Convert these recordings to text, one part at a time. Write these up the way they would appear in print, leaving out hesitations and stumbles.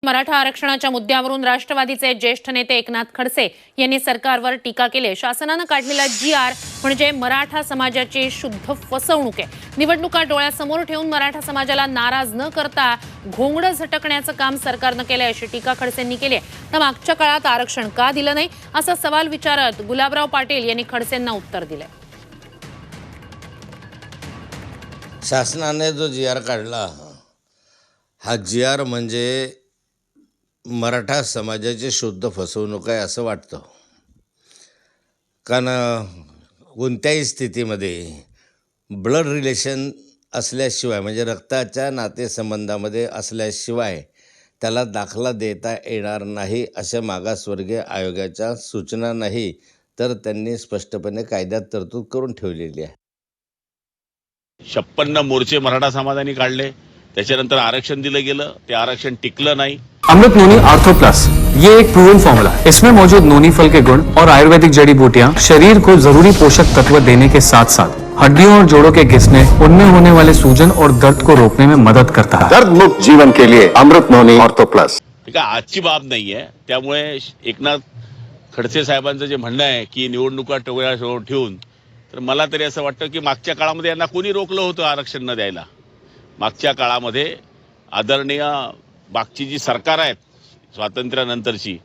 मराठा आरक्षणाच्या मुद्द्यावरून राष्ट्रवादीचे ज्येष्ठ नेते एकनाथ खडसे यांनी सरकारवर टीका केली। शासनाने काढलेला जी.आर. म्हणजे मराठा समाजाची शुद्ध फसवणूक आहे। निवडणुका डोळ्यासमोर ठेवून मराठा समाजाला नाराज न करता घोंगडं झटकण्याचं काम सरकारने केले अशी टीका खडसेंनी केली आहे। तर मागच्या काळात आरक्षण का दिलं नाही असा सवाल विचारत गुलाबराव पाटील यांनी खडसेंना उत्तर दिले। शासनाने जो जी.आर. काढला हा जी.आर. म्हणजे मराठा समाजाची शुद्ध फसवणूक आहे असं वाटतं। कारण कोणत्याही स्थितीमध्ये ब्लड रिलेशन असल्याशिवाय म्हणजे रक्ताच्या नातेसंबंधामध्ये असल्याशिवाय त्याला दाखला देता येणार नाही अशा मागासवर्गीय आयोगाच्या सूचना नाही तर त्यांनी स्पष्टपणे कायद्यात तरतूद करून ठेवलेली आहे। 56 मोर्चे मराठा समाजाने काढले, त्याच्यानंतर आरक्षण दिलं गेलं, ते आरक्षण टिकलं नाही। अमृत नोनी आर्थो प्लस ये एक प्रूवन फॉर्मूला है। इसमें मौजूद नोनी फल के गुण और आयुर्वेदिक जड़ी बूटियां शरीर को जरूरी पोषक तत्व देने के साथ साथ हड्डियों और जोड़ों के घिसने, उनमें होने वाले सूजन और दर्द को रोकने में मदद करता है। दर्द मुक्त जीवन के लिए अमृत नोनी आर्थो प्लस। ठीक आहे, आजची बाब नाहीये। त्यामुळे एकनाथ खडसे साहेबांचं जे म्हणणं आहे की निवडणुका डोळ्यासमोर ठेवून, तर मला तरी असं वाटतं की मागच्या काळामध्ये यांना कोणी रोखलं होतं आरक्षण न द्यायला। मागच्या काळामध्ये आदरणीय मागची जी सरकार आहेत स्वातंत्र्यानंतरची,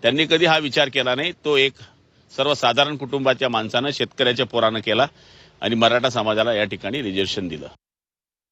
त्यांनी कधी हा विचार केला नाही। तो एक सर्वसाधारण कुटुंबाच्या माणसानं, शेतकऱ्याच्या पोरानं केला आणि मराठा समाजाला या ठिकाणी रिझर्वेशन दिलं।